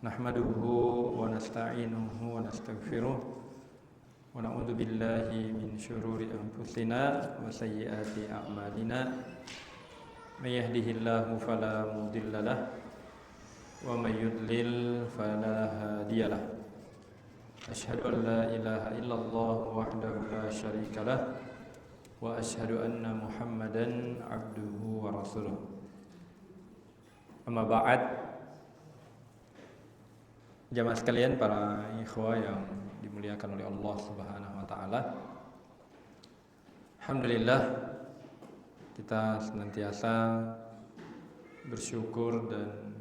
Nahmaduhu wa nasta'inuhu wa nastaghfiruh wa na'udzu billahi min syururi anfusina wa sayyiati a'malina. May yahdihillahu fala mudilla lahu wa may yudlil fala hadiyalah. Asyhadu an la ilaha illallah wahdahu la syarika lah wa asyhadu anna Muhammadan abduhu wa rasuluh. Amma ba'd. Jamaah sekalian, para ikhwah yang dimuliakan oleh Allah Subhanahu wa taala. Alhamdulillah, kita senantiasa bersyukur dan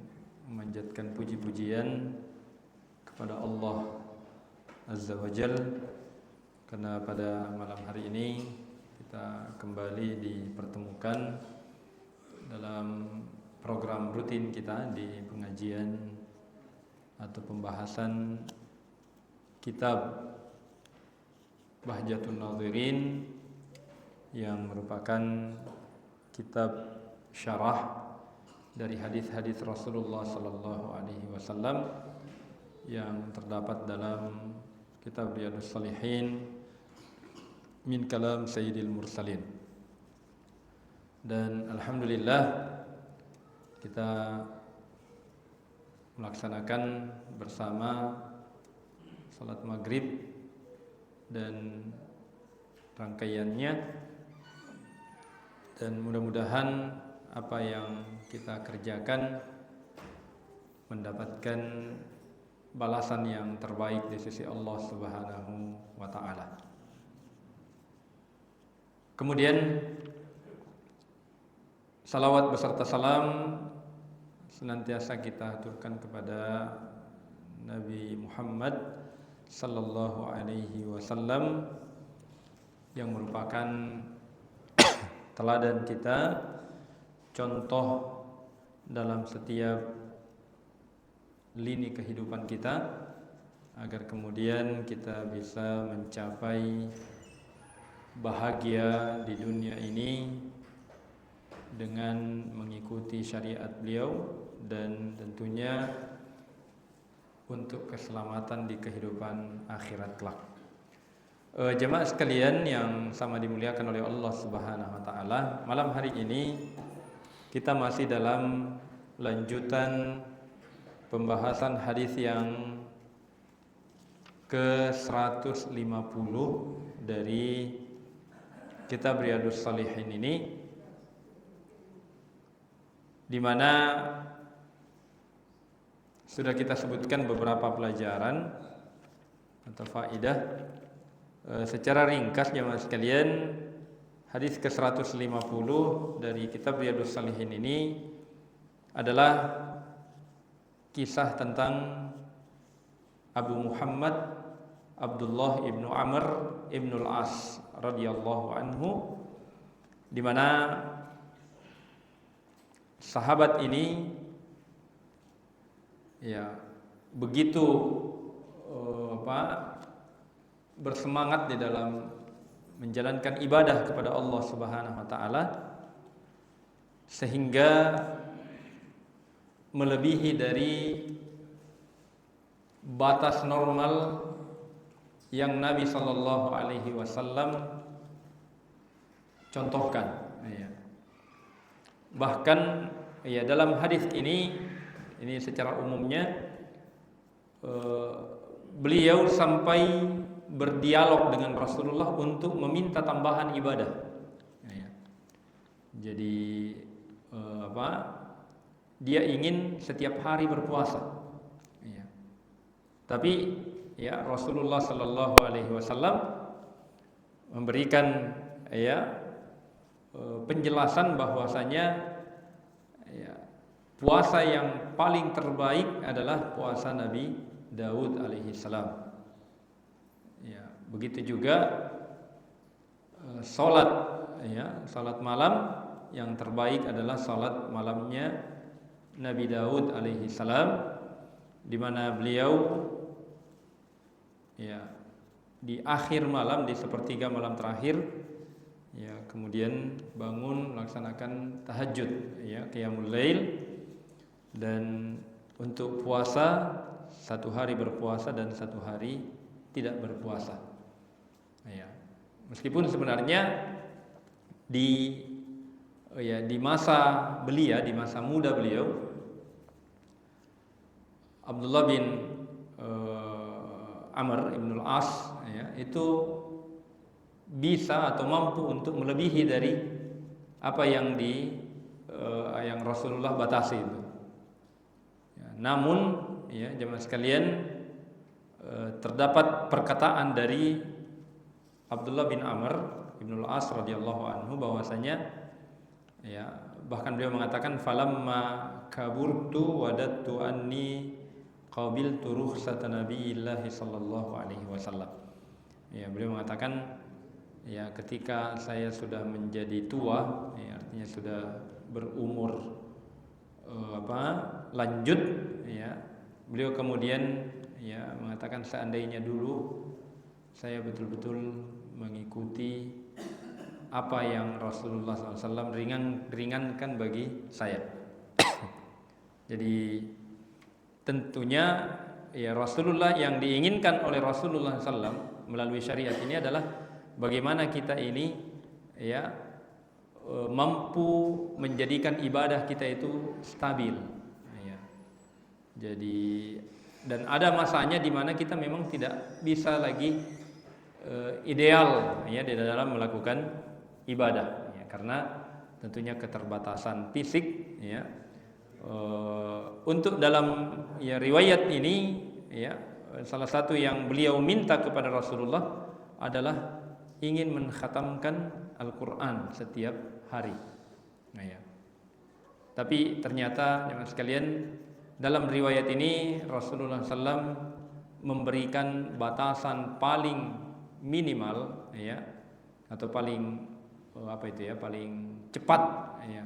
memanjatkan puji-pujian kepada Allah Azza wa Jal, karena pada malam hari ini kita kembali dipertemukan dalam program rutin kita di pengajian atau pembahasan kitab Bahjatun Nadhirin, yang merupakan kitab syarah dari hadis-hadis Rasulullah sallallahu alaihi wasallam yang terdapat dalam kitab Riyadhus Shalihin min kalam Sayyidil Mursalin. Dan alhamdulillah kita melaksanakan bersama salat maghrib dan rangkaiannya, dan mudah-mudahan apa yang kita kerjakan mendapatkan balasan yang terbaik di sisi Allah Subhanahu wa taala. Kemudian salawat beserta salam senantiasa kita aturkan kepada Nabi Muhammad sallallahu alaihi wasallam, yang merupakan teladan kita, contoh dalam setiap lini kehidupan kita, agar kemudian kita bisa mencapai bahagia di dunia ini dengan mengikuti syariat beliau, dan tentunya untuk keselamatan di kehidupan akhirat kelak. Jemaah sekalian yang sama dimuliakan oleh Allah Subhanahu wa taala, malam hari ini kita masih dalam lanjutan pembahasan hadis yang ke-150 dari kitab Riyadhus Shalihin ini, di mana sudah kita sebutkan beberapa pelajaran atau faidah. Secara ringkas jemaah sekalian, hadis ke-150 dari kitab Riyadhus Shalihin ini adalah kisah tentang Abu Muhammad Abdullah ibnu Amr ibnu al-As radhiyallahu anhu, di mana sahabat ini begitu bersemangat di dalam menjalankan ibadah kepada Allah Subhanahu wa taala, sehingga melebihi dari batas normal yang Nabi sallallahu alaihi wasallam contohkan. Bahkan dalam hadis ini secara umumnya beliau sampai berdialog dengan Rasulullah untuk meminta tambahan ibadah. Jadi dia ingin setiap hari berpuasa. Tapi Rasulullah sallallahu alaihi wasallam memberikan penjelasan bahwasanya puasa yang paling terbaik adalah puasa Nabi Daud alaihi salam. Begitu juga salat malam yang terbaik adalah salat malamnya Nabi Daud alaihi salam, di mana beliau di akhir malam, di sepertiga malam terakhir, kemudian bangun melaksanakan tahajud, qiyamul lail. Dan untuk puasa satu hari berpuasa dan satu hari tidak berpuasa. Ya. Meskipun sebenarnya di masa belia, di masa muda beliau, Abdullah bin Amr ibn al-As ya, itu bisa atau mampu untuk melebihi dari apa yang yang Rasulullah batasi itu. Ya, namun ya jemaah sekalian, terdapat perkataan dari Abdullah bin Amr ibn al-As radhiyallahu anhu bahwasanya ya, bahkan beliau mengatakan falamma kaburtu wadattu anni qabiltu rukhsata nabiyillahi sallallahu alaihi wasallam. Ya, beliau mengatakan ya, ketika saya sudah menjadi tua, ya, artinya sudah berumur lanjut ya, beliau kemudian ya mengatakan seandainya dulu saya betul-betul mengikuti apa yang Rasulullah SAW ringankan bagi saya. Jadi tentunya ya Rasulullah, yang diinginkan oleh Rasulullah SAW melalui syariat ini adalah bagaimana kita ini ya mampu menjadikan ibadah kita itu stabil. Ya. Jadi dan ada masanya di mana kita memang tidak bisa lagi ideal ya di dalam melakukan ibadah ya, karena tentunya keterbatasan fisik ya. Untuk dalam ya riwayat ini ya, salah satu yang beliau minta kepada Rasulullah adalah ingin mengkhatamkan Al-Quran setiap hari. Nah, ya. Tapi ternyata jemaah sekalian, dalam riwayat ini Rasulullah SAW memberikan batasan paling minimal ya, atau paling paling cepat ya,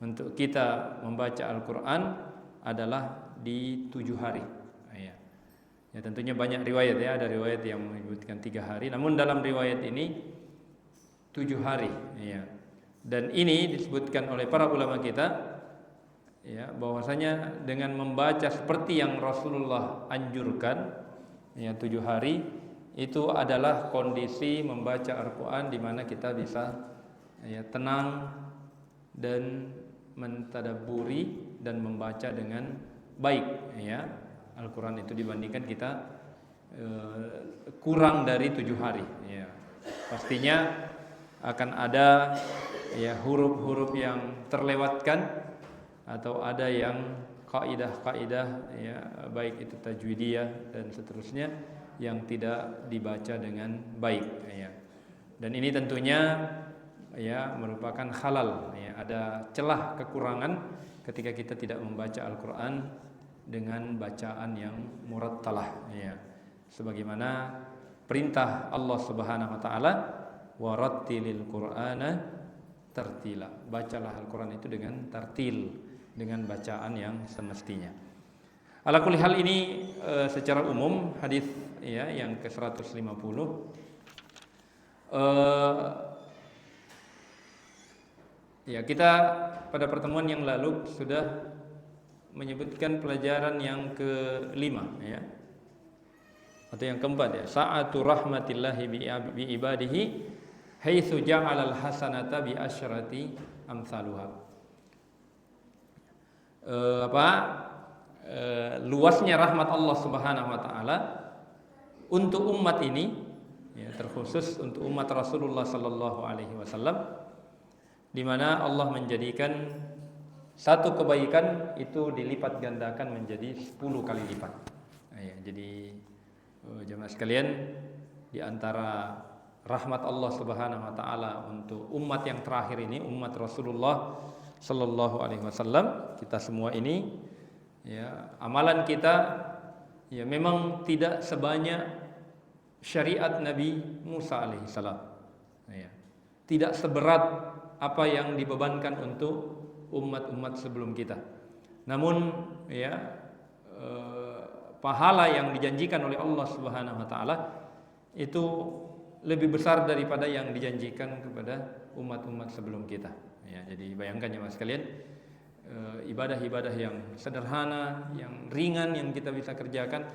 untuk kita membaca Al-Quran adalah di 7 hari. Ya, tentunya banyak riwayat ya, ada riwayat yang menyebutkan 3 hari, namun dalam riwayat ini 7 hari ya. Dan ini disebutkan oleh para ulama kita ya, bahwasanya dengan membaca seperti yang Rasulullah anjurkan ya, 7 hari itu adalah kondisi membaca Al-Quran di mana kita bisa ya, tenang dan mentadabburi dan membaca dengan baik ya Al-Quran itu, dibandingkan kita kurang dari 7 hari ya. Pastinya akan ada ya huruf-huruf yang terlewatkan, atau ada yang kaidah-kaidah ya, baik itu tajwidiyah dan seterusnya, yang tidak dibaca dengan baik ya. Dan ini tentunya ya merupakan halal ya, ada celah kekurangan ketika kita tidak membaca Al-Quran dengan bacaan yang murattalah ya, sebagaimana perintah Allah Subhanahu wa taala, warattilil Qur'ana tartila, bacalah Al-Quran itu dengan tartil, dengan bacaan yang semestinya. Ala kulli hal, ini secara umum hadis ya yang ke-150 ya, kita pada pertemuan yang lalu sudah menyebutkan pelajaran yang ke-5 ya, atau yang keempat ya, sa'atu rahmatillahi bi ibadihi haitsu ja'alal hasanata bi asyrati amsaluha. Luasnya rahmat Allah Subhanahu wa taala untuk umat ini ya, terkhusus untuk umat Rasulullah sallallahu alaihi wasallam, di mana Allah menjadikan satu kebaikan itu dilipat gandakan menjadi 10 kali lipat. Ya, jadi jemaah sekalian, di antara rahmat Allah Subhanahu wa taala untuk umat yang terakhir ini, umat Rasulullah sallallahu alaihi wasallam, kita semua ini ya, amalan kita ya memang tidak sebanyak syariat Nabi Musa alaihi salam. Ya. Tidak seberat apa yang dibebankan untuk umat-umat sebelum kita. Namun ya pahala yang dijanjikan oleh Allah Subhanahu wa taala itu lebih besar daripada yang dijanjikan kepada umat-umat sebelum kita. Ya, jadi bayangkan ya Mas sekalian, ibadah-ibadah yang sederhana, yang ringan yang kita bisa kerjakan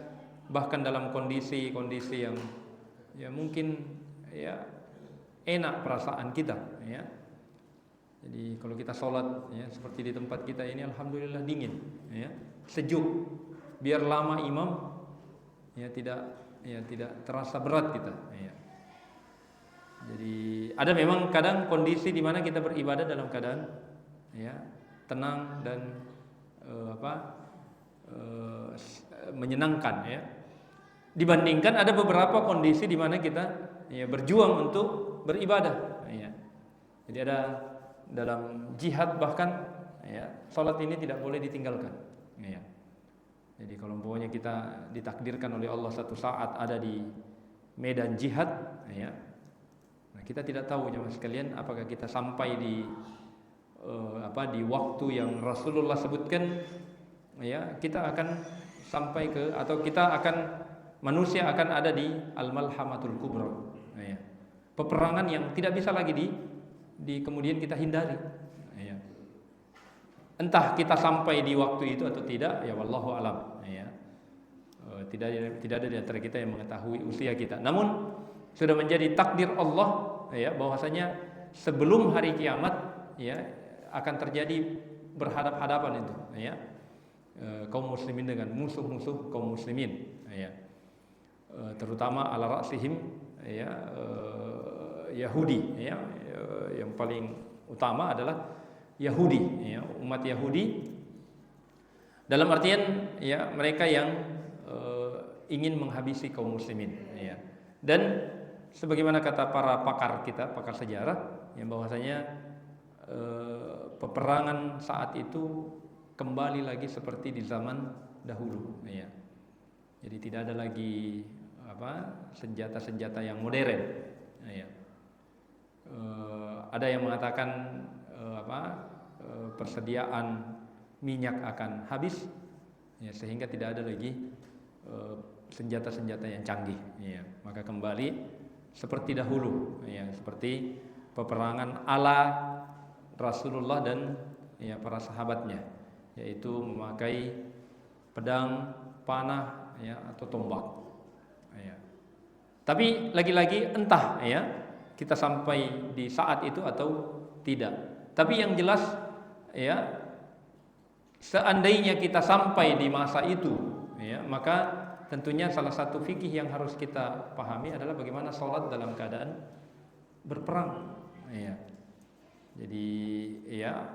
bahkan dalam kondisi-kondisi yang ya mungkin ya enak perasaan kita ya. Jadi kalau kita sholat ya seperti di tempat kita ini alhamdulillah dingin ya, sejuk. Biar lama imam ya tidak terasa berat kita ya. Jadi ada memang kadang kondisi di mana kita beribadah dalam keadaan ya tenang dan menyenangkan ya. Dibandingkan ada beberapa kondisi di mana kita ya berjuang untuk beribadah ya. Jadi ada dalam jihad bahkan ya salat ini tidak boleh ditinggalkan ya. Jadi kalau umpamanya kita ditakdirkan oleh Allah satu saat ada di medan jihad ya. Nah, kita tidak tahu jemaah sekalian apakah kita sampai di di waktu yang Rasulullah sebutkan ya, kita akan sampai ke atau kita akan manusia akan ada di al-malhamatul kubra ya. Peperangan yang tidak bisa lagi di kemudian kita hindari ya. Entah kita sampai di waktu itu atau tidak ya wallahu alam ya. Tidak ada di antara kita yang mengetahui usia kita. Namun sudah menjadi takdir Allah ya bahwasanya sebelum hari kiamat ya akan terjadi berhadap-hadapan itu ya. Kaum muslimin dengan musuh-musuh kaum muslimin ya. Terutama ala ra'sihim ya Yahudi ya. Yang paling utama adalah Yahudi ya, umat Yahudi dalam artian ya mereka yang ingin menghabisi kaum muslimin ya. Dan sebagaimana kata para pakar kita, pakar sejarah yang bahwasanya peperangan saat itu kembali lagi seperti di zaman dahulu ya. Jadi tidak ada lagi senjata-senjata yang modern ya. Ada yang mengatakan persediaan minyak akan habis ya, sehingga tidak ada lagi senjata-senjata yang canggih ya. Maka kembali seperti dahulu ya, seperti peperangan ala Rasulullah dan ya para sahabatnya, yaitu memakai pedang, panah ya atau tombak ya. Tapi lagi-lagi entah ya kita sampai di saat itu atau tidak. Tapi yang jelas ya seandainya kita sampai di masa itu ya, maka tentunya salah satu fikih yang harus kita pahami adalah bagaimana sholat dalam keadaan berperang ya. Jadi ya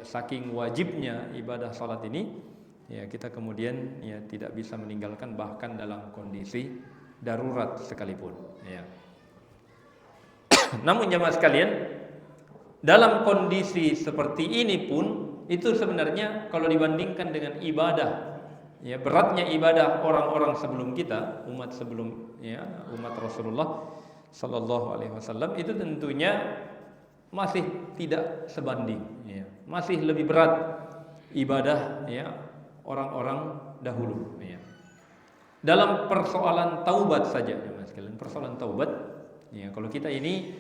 saking wajibnya ibadah sholat ini ya kita kemudian ya tidak bisa meninggalkan bahkan dalam kondisi darurat sekalipun ya. Namun jemaah sekalian, dalam kondisi seperti ini pun itu sebenarnya kalau dibandingkan dengan ibadah ya, beratnya ibadah orang-orang sebelum kita, umat sebelum ya, umat Rasulullah sallallahu alaihi wasallam itu tentunya masih tidak sebanding ya. Masih lebih berat ibadah ya orang-orang dahulu ya. Dalam persoalan taubat saja jemaah sekalian, persoalan taubat ya, kalau kita ini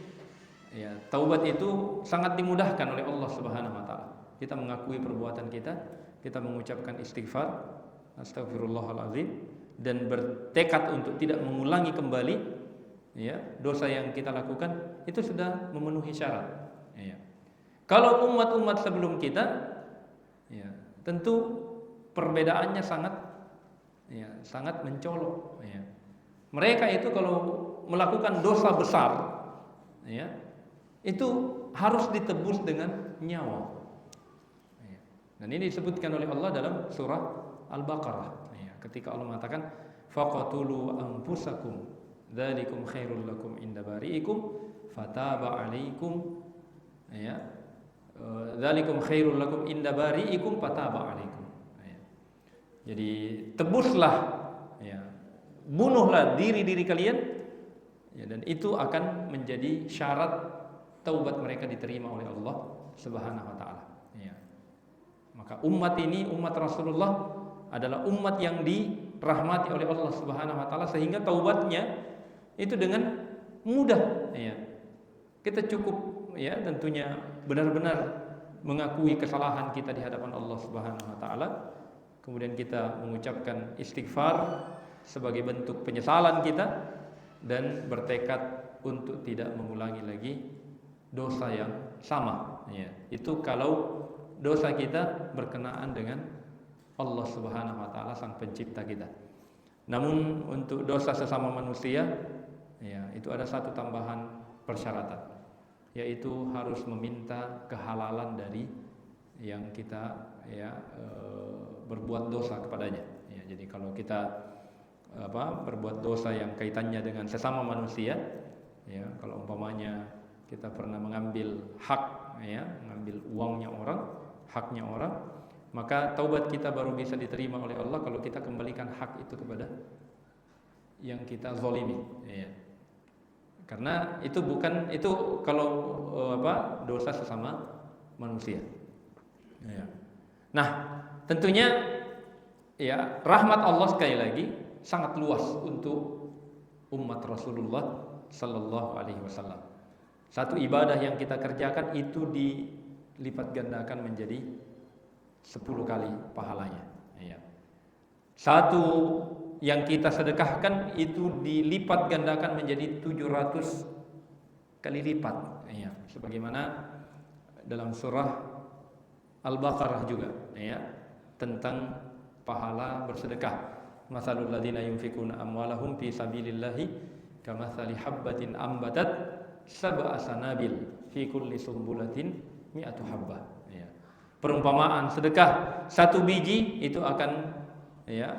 ya taubat itu sangat dimudahkan oleh Allah Subhanahu wa taala. Kita mengakui perbuatan kita mengucapkan istighfar, astagfirullahalazim, dan bertekad untuk tidak mengulangi kembali ya dosa yang kita lakukan, itu sudah memenuhi syarat ya. Kalau umat-umat sebelum kita ya tentu perbedaannya sangat mencolok ya. Mereka itu kalau melakukan dosa besar ya itu harus ditebus dengan nyawa ya. Dan ini disebutkan oleh Allah dalam surah Al-Baqarah ya, ketika Allah mengatakan faqatulu anfusakum dzalikum khairul lakum inda bari'ikum fataba 'alaikum ya, dzalikum khairul lakum inda bari'ikum fataba 'alaikum ya. Jadi tebuslah ya, bunuhlah diri-diri kalian ya, dan itu akan menjadi syarat taubat mereka diterima oleh Allah Subhanahu wa taala ya. Maka umat ini, umat Rasulullah adalah umat yang dirahmati oleh Allah Subhanahu wa taala sehingga taubatnya itu dengan mudah ya. Kita cukup ya tentunya benar-benar mengakui kesalahan kita di hadapan Allah Subhanahu wa taala, kemudian kita mengucapkan istighfar sebagai bentuk penyesalan kita dan bertekad untuk tidak mengulangi lagi dosa yang sama. Ya, itu kalau dosa kita berkenaan dengan Allah Subhanahu wa taala, sang pencipta kita. Namun untuk dosa sesama manusia, ya, itu ada satu tambahan persyaratan, yaitu harus meminta kehalalan dari yang kita berbuat dosa kepadanya. Ya, jadi kalau kita berbuat dosa yang kaitannya dengan sesama manusia, ya, kalau umpamanya kita pernah mengambil hak, ya, mengambil uangnya orang, haknya orang, maka taubat kita baru bisa diterima oleh Allah kalau kita kembalikan hak itu kepada yang kita zalimi, ya. Karena itu kalau dosa sesama manusia. Ya. Nah, tentunya ya rahmat Allah sekali lagi sangat luas untuk umat Rasulullah sallallahu alaihi wasallam. Satu ibadah yang kita kerjakan itu dilipat gandakan menjadi 10 kali pahalanya. Ya. Satu yang kita sedekahkan itu dilipat gandakan menjadi 700 kali lipat. Ya. Sebagaimana dalam surah Al-Baqarah juga, ya, tentang pahala bersedekah. Masalul ladzina yunfikuna amwalahum fi sabilillahi kamatsali habbatin ambatat sab'a sanabil fi kulli sumbulatin mi'atu habbah. Ya. Perumpamaan sedekah satu biji itu akan, ya,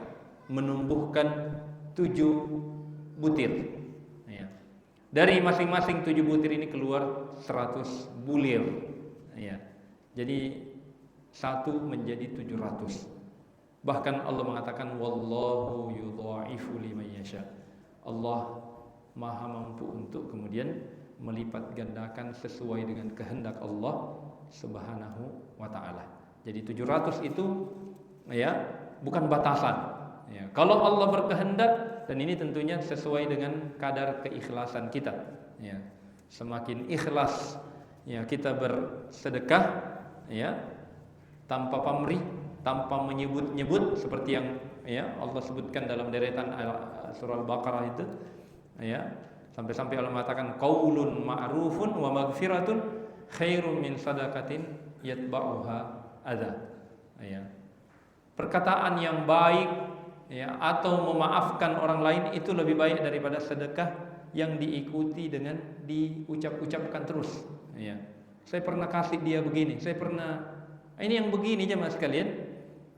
menumbuhkan 7 butir. Ya. Dari masing-masing 7 butir ini keluar 100 bulir. Ya. Jadi 1 menjadi 700. Bahkan Allah mengatakan wallahu yudha'ifu liman yasha. Allah Maha mampu untuk kemudian melipat gandakan sesuai dengan kehendak Allah Subhanahu wa taala. Jadi 700 itu, ya, bukan batasan. Ya, kalau Allah berkehendak, dan ini tentunya sesuai dengan kadar keikhlasan kita. Ya, semakin ikhlas, ya, kita bersedekah, ya, tanpa pamrih, tanpa menyebut-nyebut seperti yang, ya, Allah sebutkan dalam deretan surah Al-Baqarah itu, ya, sampai-sampai Allah mengatakan qaulun ma'rufun wa maghfiratun khairum min sadaqatin yatba'uha adza. Ya. Perkataan yang baik, ya, atau memaafkan orang lain itu lebih baik daripada sedekah yang diikuti dengan diucap-ucapkan terus. Ya. Saya pernah kasih dia begini, saya pernah ini yang begini jemaah sekalian,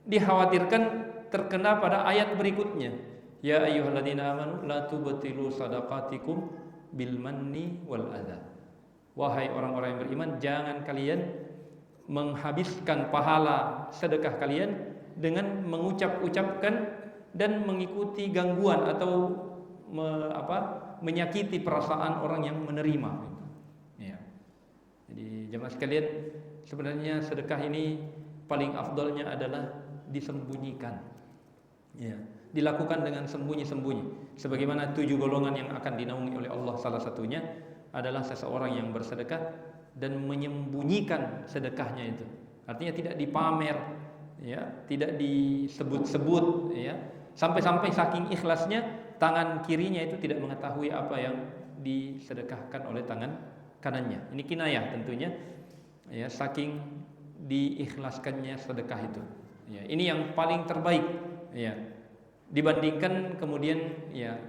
dikhawatirkan terkena pada ayat berikutnya. Ya ayyuhalladzina amanu la tubtilu shadaqatikum bil manni wal adza. Wahai orang-orang yang beriman, jangan kalian menghabiskan pahala sedekah kalian dengan mengucap-ucapkan dan mengikuti gangguan atau menyakiti perasaan orang yang menerima. Ya. Jadi jemaah sekalian, sebenarnya sedekah ini paling afdolnya adalah disembunyikan. Ya. Dilakukan dengan sembunyi-sembunyi. Sebagaimana 7 golongan yang akan dinaungi oleh Allah, salah satunya adalah seseorang yang bersedekah dan menyembunyikan sedekahnya itu. Artinya tidak dipamer, ya, tidak disebut-sebut, ya. Sampai-sampai saking ikhlasnya tangan kirinya itu tidak mengetahui apa yang disedekahkan oleh tangan kanannya. Ini kinayah tentunya, ya, saking diikhlaskannya sedekah itu. Ya, ini yang paling terbaik, ya. Dibandingkan kemudian, ya,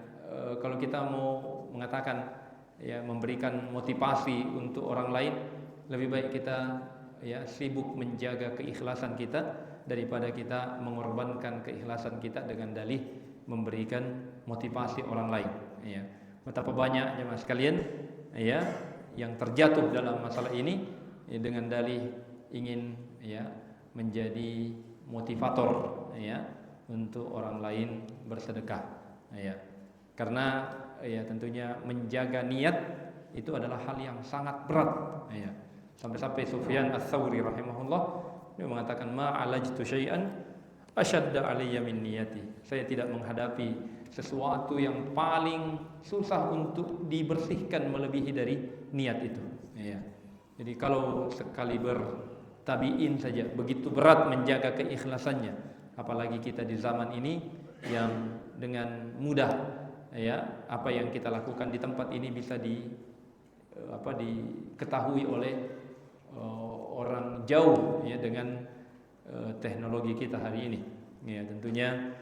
kalau kita mau mengatakan, ya, memberikan motivasi untuk orang lain, lebih baik kita, ya, sibuk menjaga keikhlasan kita daripada kita mengorbankan keikhlasan kita dengan dalih memberikan motivasi orang lain. Ya. Betapa banyak jemaah sekalian, ya, yang terjatuh dalam masalah ini, ya, dengan dalih ingin, ya, menjadi motivator, ya, untuk orang lain bersedekah, ya. Karena, ya, tentunya menjaga niat itu adalah hal yang sangat berat, ya. Sampai-sampai Sufyan Ats-Tsauri rahimahullah dia mengatakan ma alajtu syai'an asyadda alayya min niyati. Saya tidak menghadapi sesuatu yang paling susah untuk dibersihkan melebihi dari niat itu, ya. Jadi kalau sekali tabi'in saja begitu berat menjaga keikhlasannya, apalagi kita di zaman ini yang dengan mudah ya apa yang kita lakukan di tempat ini bisa diketahui oleh orang jauh ya dengan teknologi kita hari ini. Ya, tentunya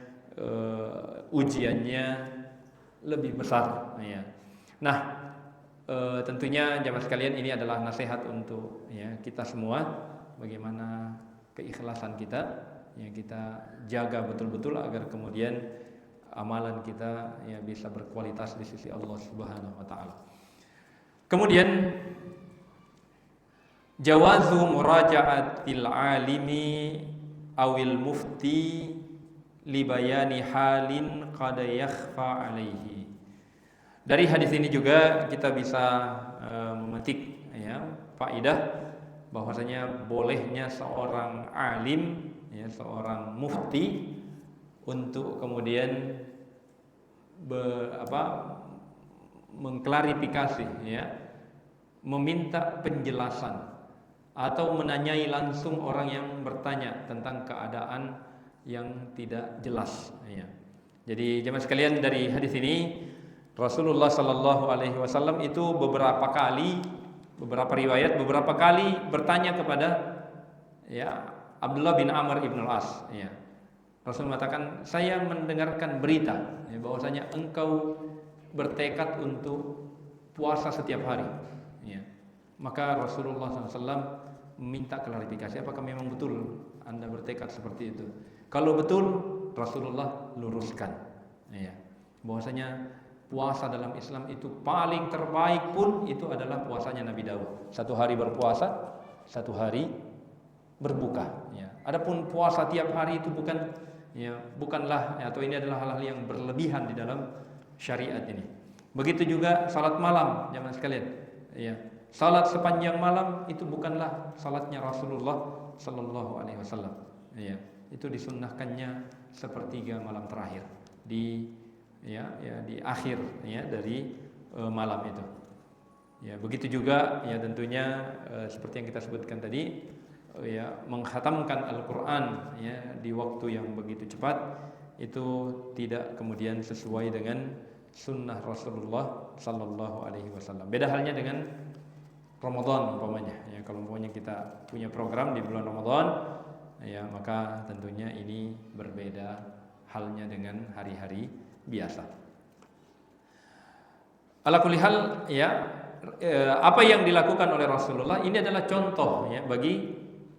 ujiannya lebih besar ya. Nah, tentunya jamaah sekalian ini adalah nasihat untuk ya kita semua, bagaimana keikhlasan kita yang kita jaga betul-betul agar kemudian amalan kita ya bisa berkualitas di sisi Allah Subhanahu wa taala. Kemudian jawazu muraja'atil alimi awil mufti li bayani halin qad yakhfa alaihi. Dari hadis ini juga kita bisa memetik ya faedah bahwasanya bolehnya seorang alim ya, seorang mufti untuk kemudian mengklarifikasi ya, meminta penjelasan atau menanyai langsung orang yang bertanya tentang keadaan yang tidak jelas ya. Jadi jemaah sekalian, dari hadis ini Rasulullah Sallallahu Alaihi Wasallam itu beberapa riwayat bertanya kepada ya Abdullah bin Amr ibn al-As ya. Rasul mengatakan, saya mendengarkan berita ya, bahwasanya engkau bertekad untuk puasa setiap hari ya. Maka Rasulullah SAW meminta klarifikasi, apakah memang betul Anda bertekad seperti itu? Kalau betul, Rasulullah luruskan ya, bahwasanya puasa dalam Islam itu paling terbaik pun itu adalah puasanya Nabi Daud. 1 hari berpuasa, 1 hari berbuka ya. Adapun puasa tiap hari itu bukanlah atau ini adalah hal-hal yang berlebihan di dalam syariat ini. Begitu juga salat malam jemaah sekalian ya. Salat sepanjang malam itu bukanlah salatnya Rasulullah Sallallahu Alaihi Wasallam ya. Itu disunnahkannya sepertiga malam terakhir di akhir ya dari malam itu. Ya, begitu juga ya tentunya seperti yang kita sebutkan tadi ya, mengkhatamkan Al-Qur'an ya di waktu yang begitu cepat itu tidak kemudian sesuai dengan sunnah Rasulullah Sallallahu Alaihi Wasallam. Beda halnya dengan Ramadan umpamanya ya, kalau umpamanya kita punya program di bulan Ramadan ya, maka tentunya ini berbeda halnya dengan hari-hari biasa. Ala kulli hal ya, apa yang dilakukan oleh Rasulullah ini adalah contoh ya bagi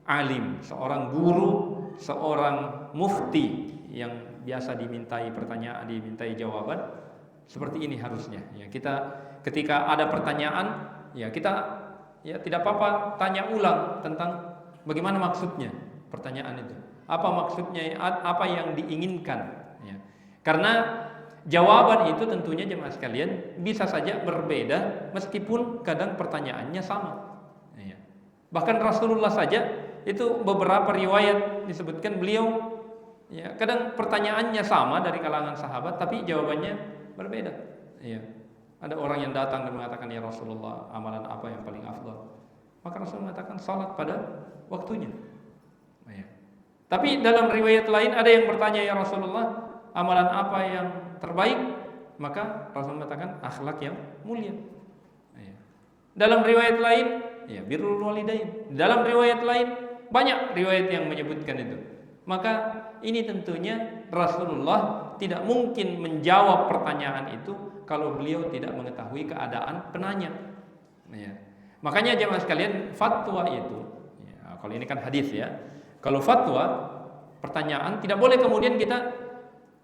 alim, seorang guru, seorang mufti yang biasa dimintai pertanyaan, dimintai jawaban. Seperti ini harusnya ya. Kita ketika ada pertanyaan ya, kita ya tidak apa-apa tanya ulang tentang bagaimana maksudnya pertanyaan itu. Apa maksudnya, apa yang diinginkan ya. Karena jawaban itu tentunya jemaah sekalian bisa saja berbeda meskipun kadang pertanyaannya sama ya. Bahkan Rasulullah saja itu beberapa riwayat disebutkan beliau ya, kadang pertanyaannya sama dari kalangan sahabat tapi jawabannya berbeda ya. Ada orang yang datang dan mengatakan, ya Rasulullah, amalan apa yang paling afdal? Maka Rasul mengatakan salat pada waktunya ya. Tapi dalam riwayat lain ada yang bertanya, ya Rasulullah, amalan apa yang terbaik? Maka Rasul mengatakan akhlak yang mulia ya. Dalam riwayat lain ya birrul walidain. Dalam riwayat lain banyak riwayat yang menyebutkan itu. Maka ini tentunya Rasulullah tidak mungkin menjawab pertanyaan itu kalau beliau tidak mengetahui keadaan penanya ya. Makanya jemaah sekalian, fatwa itu ya, kalau ini kan hadis ya, kalau fatwa pertanyaan tidak boleh kemudian kita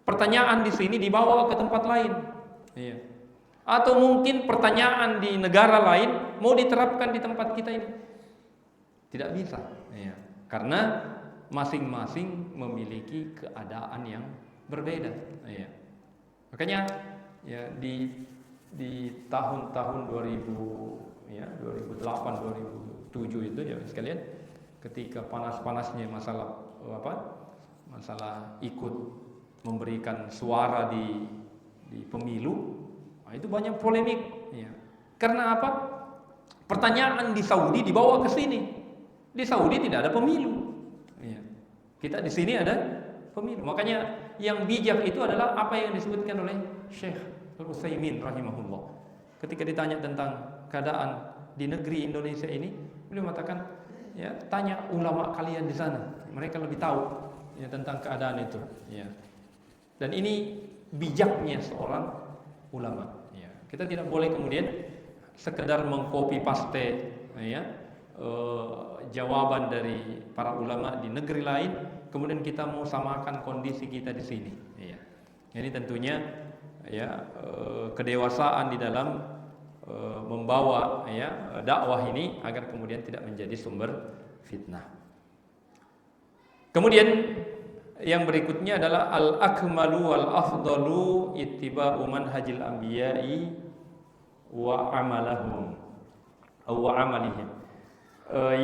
pertanyaan di sini dibawa ke tempat lain ya. Atau mungkin pertanyaan di negara lain mau diterapkan di tempat kita ini, tidak bisa ya. Karena masing-masing memiliki keadaan yang berbeda ya. Makanya ya di tahun-tahun 2008 2007 itu ya sekalian, ketika panas-panasnya masalah ikut memberikan suara di pemilu, nah itu banyak polemik ya. Karena apa? Pertanyaan di Saudi dibawa ke sini Di Saudi tidak ada pemilu. Ya. Kita di sini ada pemilu. Makanya yang bijak itu adalah apa yang disebutkan oleh Syekh Al-Utsaimin rahimahullah. Ketika ditanya tentang keadaan di negeri Indonesia ini, beliau mengatakan, ya, tanya ulama kalian di sana. Mereka lebih tahu ya tentang keadaan itu. Ya. Dan ini bijaknya seorang ulama. Ya. Kita tidak boleh kemudian sekedar mengcopy paste ya jawaban dari para ulama di negeri lain, kemudian kita mau samakan kondisi kita di sini. Ya. Jadi tentunya ya kedewasaan di dalam membawa ya dakwah ini agar kemudian tidak menjadi sumber fitnah. Kemudian yang berikutnya adalah al-akmalu wal afdalu ittiba'u manhajil anbiya'i wa amalahum wa amalihim.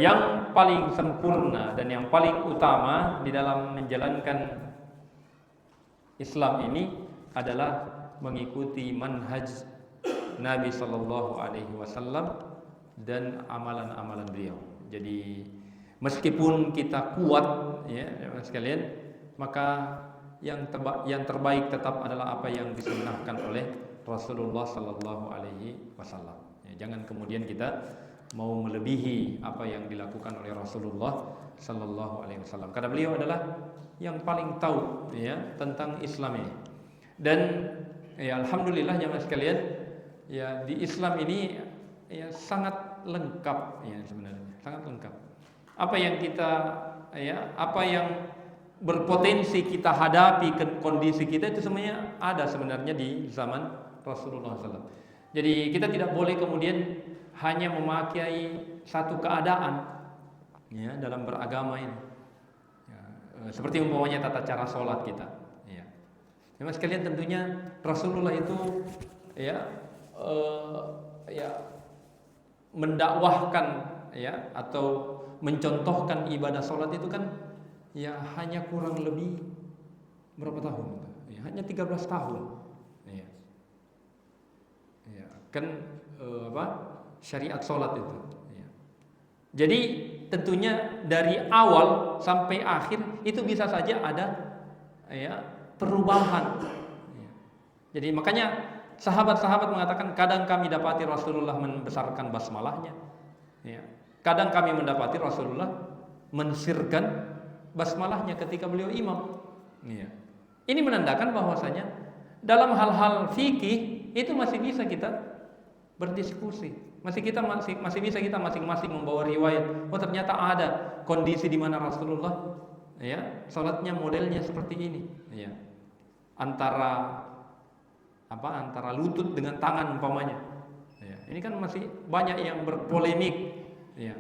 Yang paling sempurna dan yang paling utama di dalam menjalankan Islam ini adalah mengikuti manhaj Nabi sallallahu alaihi wasallam dan amalan-amalan beliau. Jadi meskipun kita kuat ya sekalian, maka yang terbaik tetap adalah apa yang disunnahkan oleh Rasulullah sallallahu alaihi wasallam. Ya, jangan kemudian kita mau melebihi apa yang dilakukan oleh Rasulullah sallallahu alaihi wasallam. Karena beliau adalah yang paling tahu ya tentang Islam ini. Dan ya alhamdulillah jemaah sekalian, ya di Islam ini ya sangat lengkap ya sebenarnya, sangat lengkap. Apa yang kita apa yang berpotensi kita hadapi ke kondisi kita itu semuanya ada sebenarnya di zaman Rasulullah SAW. Jadi kita tidak boleh kemudian hanya memakai satu keadaan ya dalam beragama ini. Ya, seperti umpamanya tata cara sholat kita. Ya. Mas sekalian tentunya Rasulullah itu mendakwahkan ya atau mencontohkan ibadah sholat itu kan ya hanya kurang lebih berapa tahun? Ya, hanya 13 tahun. Ya. Ya, kan syariat sholat itu. Ya. Jadi tentunya dari awal sampai akhir itu bisa saja ada ya perubahan. Ya. Jadi makanya sahabat-sahabat mengatakan kadang kami dapati Rasulullah membesarkan basmalahnya. Ya. Kadang kami mendapati Rasulullah mensirkan basmalahnya ketika beliau imam. Ya. Ini menandakan bahwasanya dalam hal-hal fikih itu masih bisa kita berdiskusi. Masih bisa kita masing-masing membawa riwayat. Oh ternyata ada kondisi di mana Rasulullah ya salatnya modelnya seperti ini. Ya. Antara lutut dengan tangan umpamanya. Ya. Ini kan masih banyak yang berpolemik. Ya.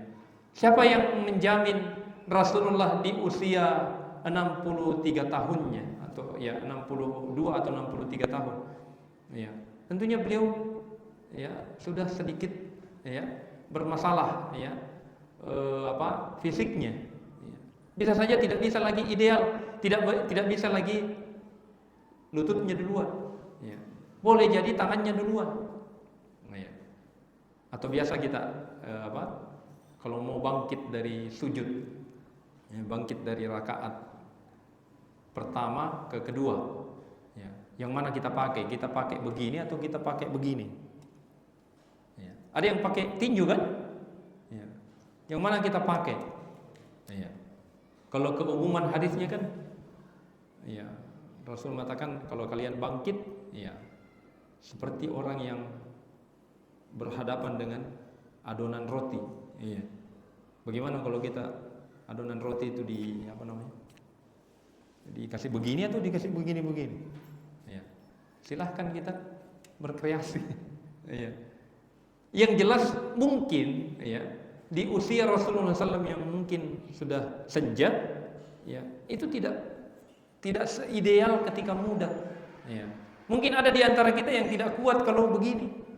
Siapa yang menjamin Rasulullah di usia 63 tahunnya atau ya 62 atau 63 tahun. Ya. Tentunya beliau ya sudah sedikit ya bermasalah ya fisiknya. Ya. Bisa saja tidak bisa lagi ideal, tidak bisa lagi lututnya duluan. Ya. Boleh jadi tangannya duluan. Ya. Atau biasa kita kalau mau bangkit dari sujud, ya, bangkit dari rakaat pertama ke kedua, ya, yang mana kita pakai? Kita pakai begini atau kita pakai begini? Ya. Ada yang pakai tinju kan? Ya. Yang mana kita pakai? Ya. Kalau keumuman hadisnya kan, ya, Rasul mengatakan kalau kalian bangkit, ya, seperti orang yang berhadapan dengan adonan roti. Iya. Bagaimana kalau kita adonan roti itu dikasih begini atau dikasih begini? Ya. Silahkan kita berkreasi. Ya. Yang jelas mungkin ya di usia Rasulullah SAW yang mungkin sudah senja, ya itu tidak seideal ketika muda. Ya. Mungkin ada di antara kita yang tidak kuat kalau begini.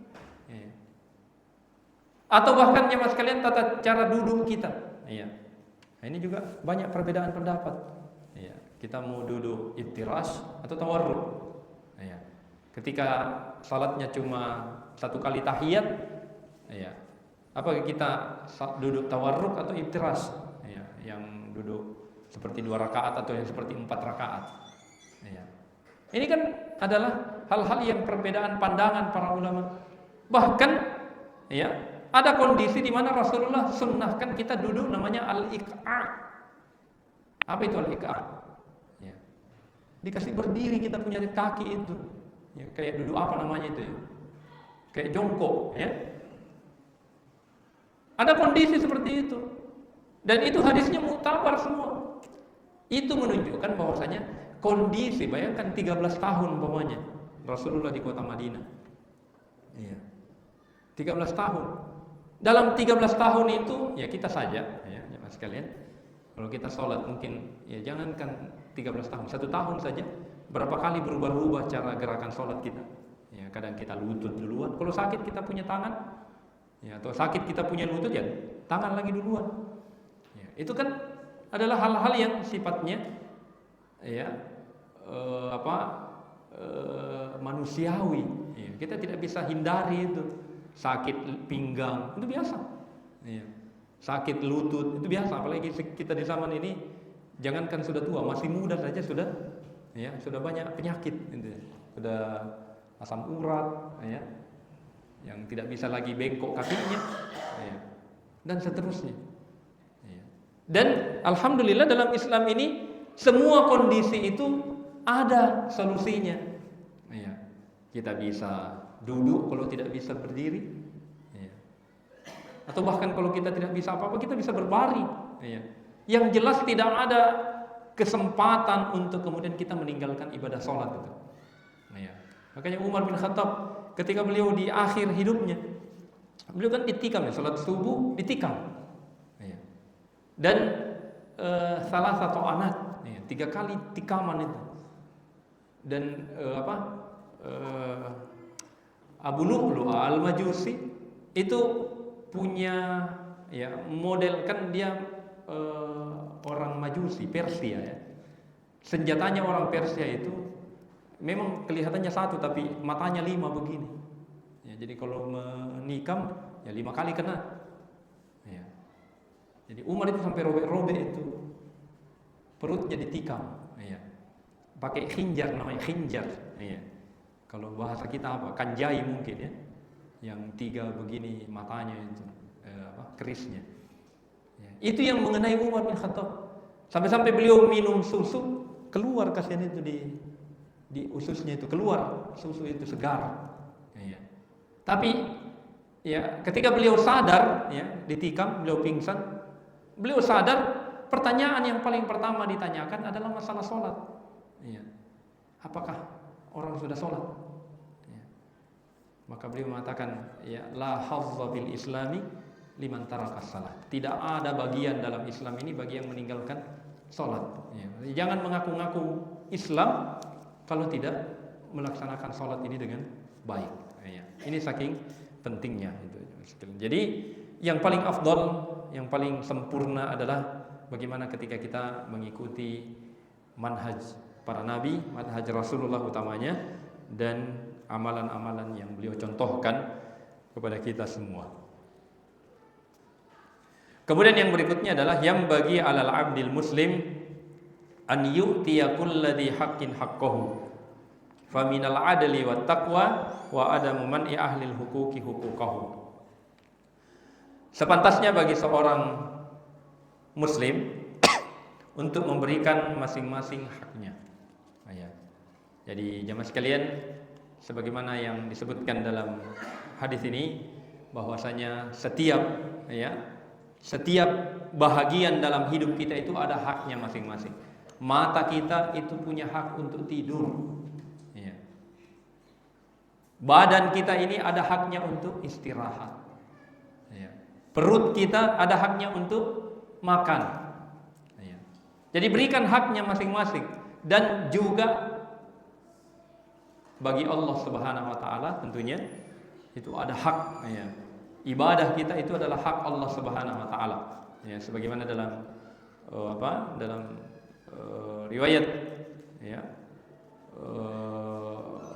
Atau bahkan jemaah sekalian tata cara duduk kita. Iya. Nah, ini juga banyak perbedaan pendapat. Iya. Kita mau duduk iftirash atau tawarruk. Iya. Ketika salatnya cuma satu kali tahiyat, iya. Apakah kita duduk tawarruk atau iftiras? Ya, yang duduk seperti 2 rakaat atau yang seperti 4 rakaat. Ya. Ini kan adalah hal-hal yang perbedaan pandangan para ulama. Bahkan ya, ada kondisi di mana Rasulullah sunnahkan kita duduk namanya al-iqa'. Apa itu al-iqa'? Ya. Dikasih berdiri kita punya kaki itu. Ya, kayak duduk apa namanya itu ya? Kayak jongkok ya. Ada kondisi seperti itu. Dan itu hadisnya muktabar semua. Itu menunjukkan bahwasanya kondisi, bayangkan 13 tahun umpamanya Rasulullah di kota Madinah. Iya. 13 tahun. Dalam 13 tahun itu ya kita saja ya, Mas sekalian. Kalau kita sholat mungkin ya jangankan 13 tahun, 1 tahun saja berapa kali berubah-ubah cara gerakan sholat kita. Ya, kadang kita lutut duluan. Kalau sakit kita punya tangan, ya, atau sakit kita punya lutut ya tangan lagi duluan. Ya, itu kan adalah hal-hal yang sifatnya ya manusiawi. Ya, kita tidak bisa hindari itu. Sakit pinggang itu biasa. Ya. Sakit lutut itu biasa. Apalagi kita di zaman ini, jangankan sudah tua, masih muda saja sudah banyak penyakit. Gitu. Sudah asam urat, ya, yang tidak bisa lagi bengkok kakinya, ya, dan seterusnya. Ya. Dan alhamdulillah dalam Islam ini semua kondisi itu ada solusinya. Ya. Kita bisa duduk kalau tidak bisa berdiri, ya. Atau bahkan kalau kita tidak bisa apa-apa kita bisa berbaring. Ya. Yang jelas tidak ada kesempatan untuk kemudian kita meninggalkan ibadah sholat itu. Ya. Makanya Umar bin Khattab ketika beliau di akhir hidupnya, beliau kan ditikam ya, sholat subuh ditikam. Ya. Dan salah satu anak, ya, 3 kali tikaman itu. Dan Abu Lu'lu' al-Majusi itu punya ya model, kan dia orang Majusi Persia ya. Senjatanya orang Persia itu memang kelihatannya satu tapi matanya 5 begini. Ya, jadi kalau menikam ya 5 kali kena. Ya. Jadi Umar itu sampai robek-robek itu perutnya ditikam. Ya. Pakai khinjar, namanya khinjar. Ya. Kalau bahasa kita apa? Kanjai mungkin ya. Yang 3 begini matanya itu kerisnya. Ya. Itu yang mengenai Umar bin Khattab. Sampai-sampai beliau minum susu, keluar kasihan itu di ususnya itu, keluar susu itu segar. Ya. Tapi ya ketika beliau sadar ya, ditikam, beliau pingsan. Beliau sadar, pertanyaan yang paling pertama ditanyakan adalah masalah sholat. Ya. Apakah orang sudah sholat? Ya. Maka beliau mengatakan, ya, la hazza bil islami liman tarakas salat. Tidak ada bagian dalam Islam ini bagi yang meninggalkan sholat. Ya. Jangan mengaku-ngaku Islam kalau tidak melaksanakan sholat ini dengan baik. Ya. Ini saking pentingnya itu. Jadi yang paling afdal, yang paling sempurna adalah bagaimana ketika kita mengikuti manhaj para nabi, manhaj Rasulullah utamanya, dan amalan-amalan yang beliau contohkan kepada kita semua. Kemudian yang berikutnya adalah yang bagi alal abdil muslim an yu'tiya kulladhi haqqin haqqahu faminal adli wat taqwa wa adamu man'i ahlil huquqi huquqahu. Sepantasnya bagi seorang muslim untuk memberikan masing-masing haknya. Jadi jemaah sekalian, sebagaimana yang disebutkan dalam hadis ini, bahwasanya setiap bahagian dalam hidup kita itu ada haknya masing-masing. Mata kita itu punya hak untuk tidur. Ya. Badan kita ini ada haknya untuk istirahat. Ya. Perut kita ada haknya untuk makan. Ya. Jadi berikan haknya masing-masing. Dan juga bagi Allah Subhanahu wa taala tentunya itu ada hak, ya. Ibadah kita itu adalah hak Allah Subhanahu wa taala. Ya, sebagaimana dalam riwayat ya,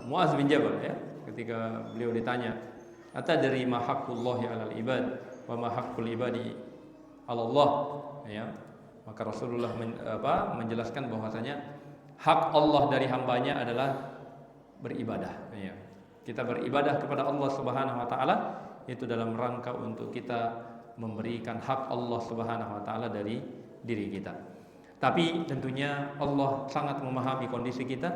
Muaz bin Jabal ya, ketika beliau ditanya, "Atadri ma haqqullahi 'alal ibad?" wa ma haqqul ibadi 'ala Allah, ya. Maka Rasulullah menjelaskan bahwasanya hak Allah dari hambanya adalah beribadah, ya. Kita beribadah kepada Allah Subhanahu wa taala itu dalam rangka untuk kita memberikan hak Allah Subhanahu wa taala dari diri kita. Tapi tentunya Allah sangat memahami kondisi kita.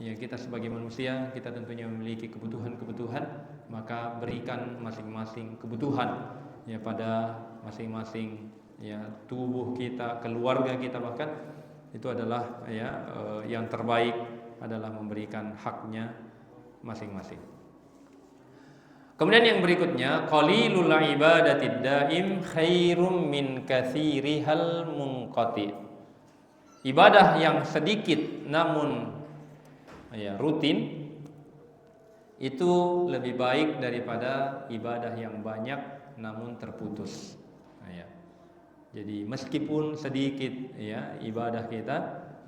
Ya, kita sebagai manusia, kita tentunya memiliki kebutuhan-kebutuhan, maka berikan masing-masing kebutuhan ya pada masing-masing ya tubuh kita, keluarga kita, bahkan itu adalah yang terbaik adalah memberikan haknya masing-masing. Kemudian yang berikutnya, qalilul ibadatid daim khairum min katsirihal munqati. Ibadah yang sedikit namun rutin itu lebih baik daripada ibadah yang banyak namun terputus. Jadi meskipun sedikit ibadah kita,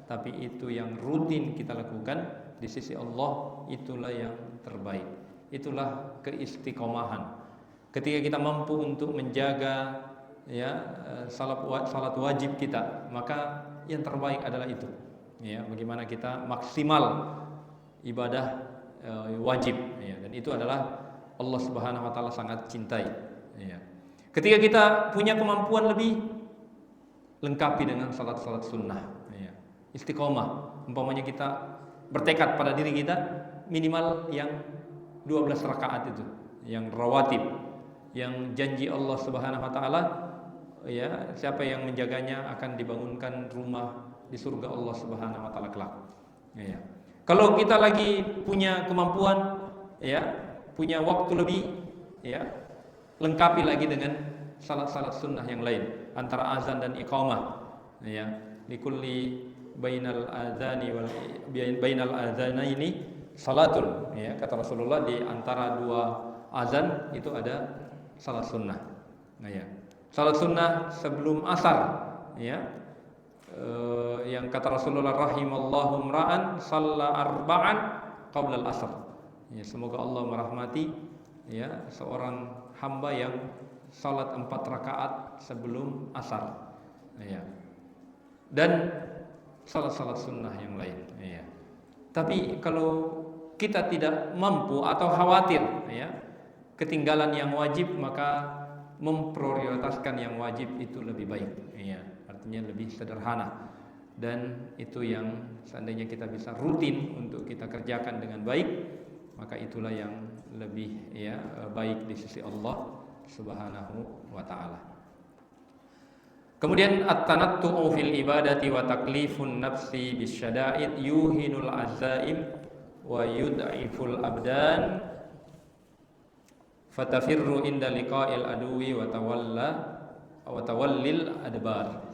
tapi itu yang rutin kita lakukan di sisi Allah, itulah yang terbaik. Itulah keistiqomahan. Ketika kita mampu untuk menjaga salat wajib kita, maka yang terbaik adalah itu. Bagaimana kita maksimal ibadah wajib, dan itu adalah Allah Subhanahu wa taala sangat cintai. Ketika kita punya kemampuan lebih, lengkapi dengan salat-salat sunnah. Istiqomah, umpamanya kita bertekad pada diri kita minimal yang 12 rakaat itu, yang rawatib, yang janji Allah Subhanahu wa taala siapa yang menjaganya akan dibangunkan rumah di surga Allah Subhanahu wa taala kelak. Kalau kita lagi punya kemampuan, punya waktu lebih, lengkapi lagi dengan salat-salat sunnah yang lain antara azan dan iqamah. Likulli bainal adzanaini salatun. Kata Rasulullah, di antara dua azan itu ada salat sunnah. Salat sunnah sebelum asar, yang kata Rasulullah, rahimallahu imra'an shalla arba'an qabla al-asr. Semoga Allah merahmati seorang hamba yang salat 4 rakaat sebelum asar. Dan salat-salat sunnah yang lain. Tapi kalau kita tidak mampu atau khawatir ketinggalan yang wajib, maka memprioritaskan yang wajib itu lebih baik. Artinya lebih sederhana, dan itu yang seandainya kita bisa rutin untuk kita kerjakan dengan baik, maka itulah yang lebih baik di sisi Allah Subhanahu wa taala. Kemudian at-tanattu'u fil ibadati wa taklifun nafsi bisyada'id yuhinul azaim wa yud'iful abdan fatafirru inda liqa'il aduwi wa tawallil adbar.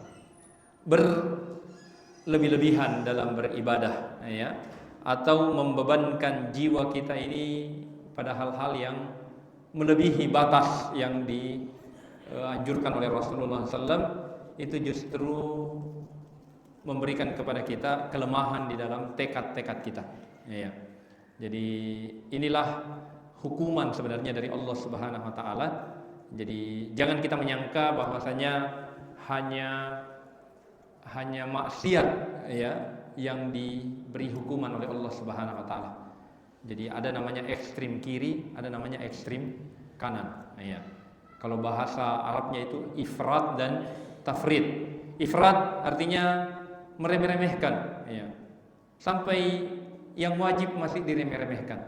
Berlebih-lebihan dalam beribadah, atau membebankan jiwa kita ini pada hal-hal yang melebihi batas yang dianjurkan oleh Rasulullah SAW, itu justru memberikan kepada kita kelemahan di dalam tekad-tekad kita. Jadi inilah hukuman sebenarnya dari Allah Subhanahu wa taala. Jadi jangan kita menyangka bahwasanya hanya maksiat yang diberi hukuman oleh Allah Subhanahu wa taala. Jadi ada namanya ekstrim kiri, ada namanya ekstrim kanan. Kalau bahasa Arabnya itu ifrat dan tafrid. Ifrat artinya meremeh-remehkan, sampai yang wajib masih diremeh-remehkan.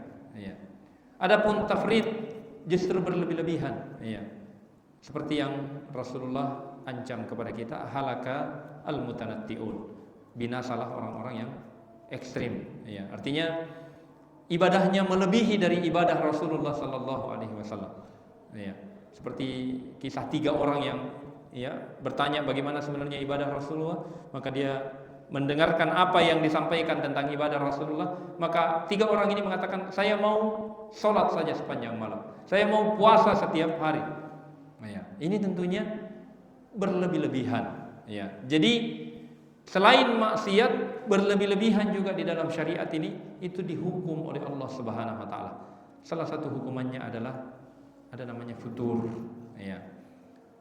Adapun tafrid justru berlebih-lebihan, seperti yang Rasulullah ancam kepada kita, halaka al-mutanatti'un, binasalah orang-orang yang ekstrim. Artinya ibadahnya melebihi dari ibadah Rasulullah sallallahu alaihi wasallam. Seperti kisah 3 orang yang bertanya bagaimana sebenarnya ibadah Rasulullah, maka dia mendengarkan apa yang disampaikan tentang ibadah Rasulullah, maka 3 orang ini mengatakan, saya mau sholat saja sepanjang malam, saya mau puasa setiap hari. Ini tentunya berlebih-lebihan. Jadi selain maksiat, berlebih-lebihan juga di dalam syariat ini itu dihukum oleh Allah Subhanahu wa taala. Salah satu hukumannya adalah ada namanya futur.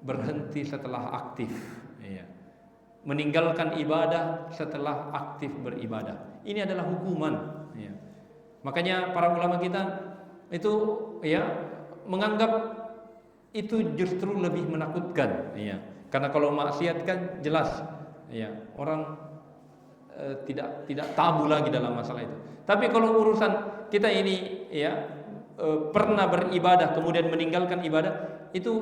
berhenti setelah aktif, ya. Meninggalkan ibadah setelah aktif beribadah. Ini adalah hukuman, ya. Makanya para ulama kita itu ya menganggap itu justru lebih menakutkan, ya. Karena kalau maksiat kan jelas, ya, orang tidak tabu lagi dalam masalah itu. Tapi kalau urusan kita ini, ya, pernah beribadah kemudian meninggalkan ibadah, itu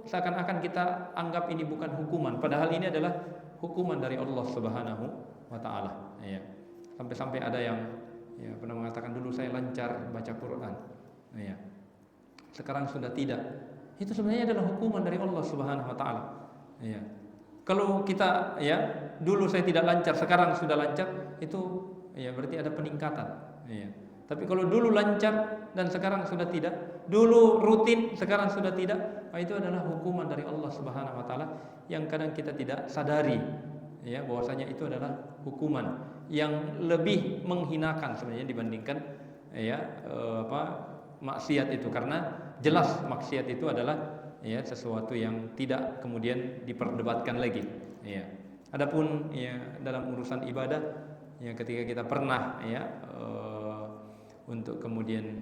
seakan-akan kita anggap ini bukan hukuman, padahal ini adalah hukuman dari Allah Subhanahu wa taala, ya. Sampai-sampai ada yang ya pernah mengatakan, dulu saya lancar baca Quran, ya. Sekarang sudah tidak. Itu sebenarnya adalah hukuman dari Allah Subhanahu wa taala, ya. Kalau kita, ya, dulu saya tidak lancar, sekarang sudah lancar, itu ya berarti ada peningkatan, ya. Tapi kalau dulu lancar dan sekarang sudah tidak, dulu rutin sekarang sudah tidak, itu adalah hukuman dari Allah Subhanahu wa taala yang kadang kita tidak sadari, ya, bahwasanya itu adalah hukuman yang lebih menghinakan sebenarnya dibandingkan, ya, maksiat itu, karena jelas maksiat itu adalah, ya, sesuatu yang tidak kemudian diperdebatkan lagi, ya. Adapun, ya, dalam urusan ibadah, ya, ketika kita pernah, ya, untuk kemudian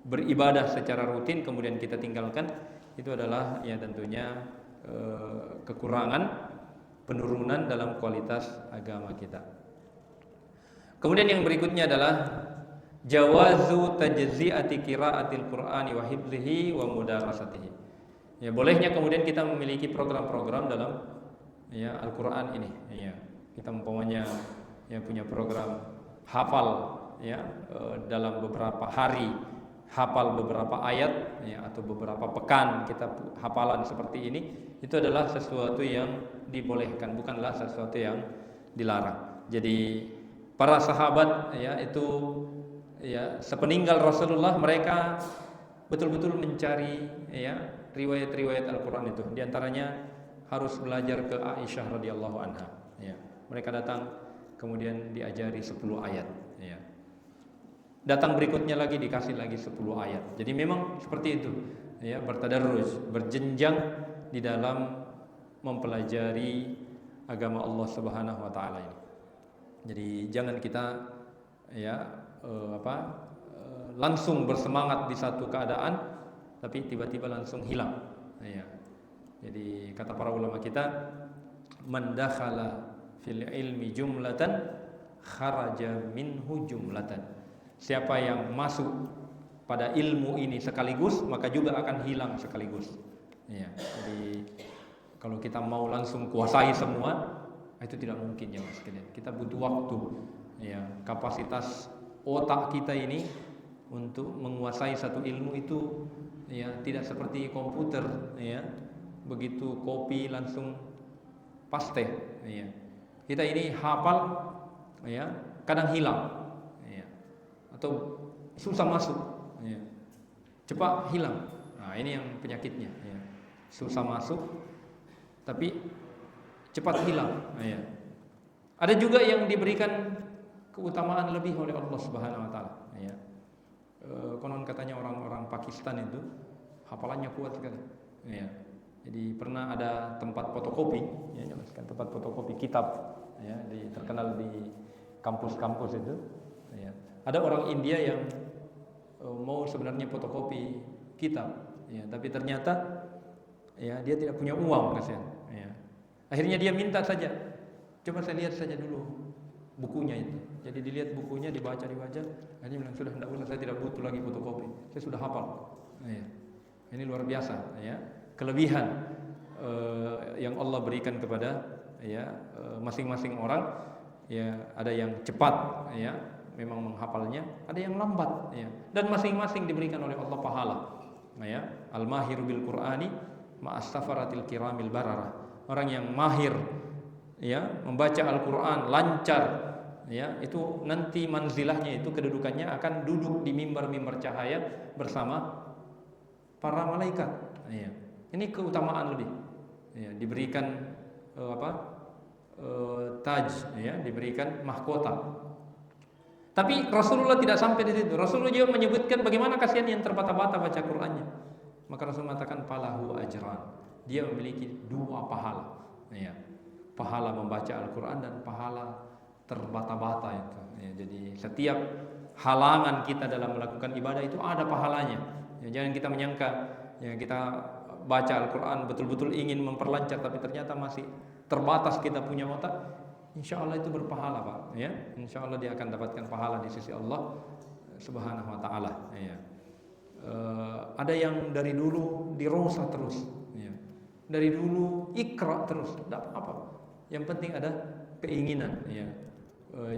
beribadah secara rutin kemudian kita tinggalkan, itu adalah, ya, tentunya kekurangan, penurunan dalam kualitas agama kita. Kemudian yang berikutnya adalah jawazu tajzi'ati qiraatil Qur'ani wa hifdhihi wa mudarasatihi. Ya, bolehnya kemudian kita memiliki program-program dalam, ya, Al-Qur'an ini, ya. Kita umpamanya, ya, punya program hafal, ya, dalam beberapa hari hafal beberapa ayat, ya, atau beberapa pekan kita hafalan seperti ini, itu adalah sesuatu yang dibolehkan, bukanlah sesuatu yang dilarang. Jadi para sahabat, ya, itu, ya, sepeninggal Rasulullah mereka betul-betul mencari, ya, riwayat-riwayat Al-Quran itu. Di antaranya harus belajar ke Aisyah radhiyallahu anha, ya. Mereka datang kemudian diajari 10 ayat, ya. Datang berikutnya lagi dikasih lagi 10 ayat. Jadi memang seperti itu, ya, bertadarruj, berjenjang di dalam mempelajari agama Allah Subhanahu wa taala ini. Jadi jangan kita, ya, langsung bersemangat di satu keadaan tapi tiba-tiba langsung hilang, ya. Jadi kata para ulama kita, man dakhala fil ilmi jumlatan kharaja minhu jumlatan. Siapa yang masuk pada ilmu ini sekaligus, maka juga akan hilang sekaligus, ya. Jadi kalau kita mau langsung kuasai semua, itu tidak mungkin, ya, Mas sekalian. Kita butuh waktu, ya. Kapasitas otak kita ini untuk menguasai satu ilmu itu, ya, tidak seperti komputer, ya. Begitu copy langsung paste, ya. Kita ini hafal, ya, kadang hilang, ya, atau susah masuk, ya, cepat hilang. Nah, ini yang penyakitnya, ya. Susah masuk tapi cepat hilang, ya. Ada juga yang diberikan keutamaan lebih oleh Allah Subhanahu wa taala, ya. Konon katanya orang-orang Pakistan itu hafalannya kuat sekali, ya. Jadi pernah ada tempat fotokopi, ya, tempat fotokopi kitab, ya, terkenal di kampus-kampus itu, ya. Ada orang India yang mau sebenarnya fotokopi kitab, ya, tapi ternyata, ya, dia tidak punya uang, kasihan, ya. Akhirnya dia minta saja, coba saya lihat saja dulu bukunya itu. Jadi dilihat bukunya, dibaca, akhirnya bilang, sudah, tidak usah, saya tidak butuh lagi fotokopi, saya sudah hafal, ya. Ini luar biasa, ya, kelebihan yang Allah berikan kepada, ya, masing-masing orang, ya. Ada yang cepat, ya, memang menghafalnya, ada yang lambat, ya. Dan masing-masing diberikan oleh Allah pahala, ya. Al-mahiru bil Qur'ani ma'as-safaratil kiramil bararah. Orang yang mahir, ya, membaca Al-Qur'an lancar, ya, itu nanti manzilahnya, itu kedudukannya akan duduk di mimbar-mimbar cahaya bersama para malaikat, ya. Ini keutamaan lebih, ya, diberikan taj, ya, diberikan mahkota. Tapi Rasulullah tidak sampai di situ. Rasulullah juga menyebutkan bagaimana kasihan yang terbata-bata baca Qur'annya. Maka Rasul mengatakan falahu ajran. dia memiliki 2 pahala. Ya. Pahala membaca Al-Quran dan pahala terbata-bata itu. Ya, jadi setiap halangan kita dalam melakukan ibadah itu ada pahalanya. Ya, jangan kita menyangka ya kita baca Al-Quran betul-betul ingin memperlancar tapi ternyata masih terbatas kita punya otak. Insya Allah itu berpahala, Pak. Ya, insya Allah dia akan dapatkan pahala di sisi Allah Subhanahu Wa Taala. Ya. Ada yang dari dulu dirosa terus. Ya. Dari dulu ikra terus, tidak apa-apa. Yang penting ada keinginan. Ya.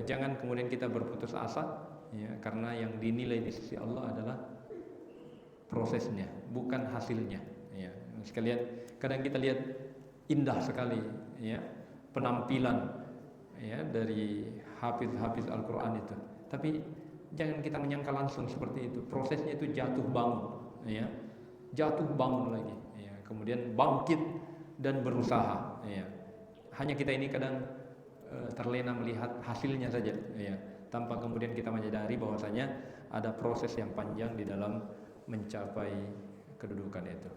Jangan kemudian kita berputus asa. Ya, karena yang dinilai di sisi Allah adalah prosesnya, bukan hasilnya. Ya. Sekalian, kadang kita lihat indah sekali, ya, penampilan. Ya, dari hafiz Al-Quran itu. Tapi jangan kita menyangka langsung seperti itu. Prosesnya itu jatuh bangun, ya, jatuh bangun lagi, ya, kemudian bangkit dan berusaha. Ya. Hanya kita ini kadang terlena melihat hasilnya saja, ya, tanpa kemudian kita menyadari bahwasanya ada proses yang panjang di dalam mencapai kedudukan itu.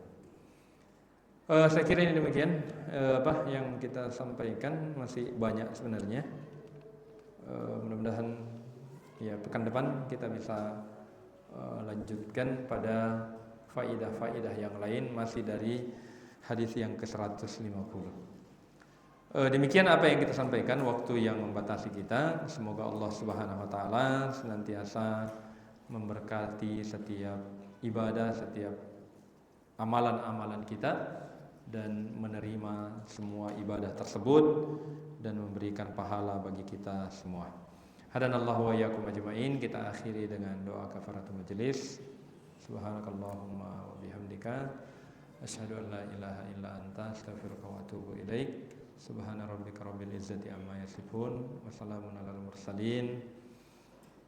Saya kira ini demikian apa yang kita sampaikan, masih banyak sebenarnya. Mudah-mudahan ya pekan depan kita bisa lanjutkan pada faidah-faidah yang lain masih dari hadis yang ke-150. Demikian apa yang kita sampaikan, waktu yang membatasi kita. Semoga Allah Subhanahu Wa Taala senantiasa memberkati setiap ibadah, setiap amalan-amalan kita, dan menerima semua ibadah tersebut dan memberikan pahala bagi kita semua. Hadanallahu wa iyyakum ajmain. Kita akhiri dengan doa kafaratul majelis. Subhanakallahumma wa bihamdika asyhadu an la ilaha illa anta astaghfiruka wa atubu ilaik. Subhana rabbika rabbil izzati amma yasifun wa salamun alal mursalin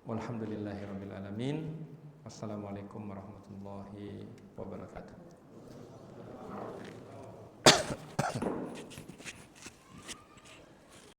walhamdulillahi rabbil alamin. Wassalamualaikum warahmatullahi wabarakatuh.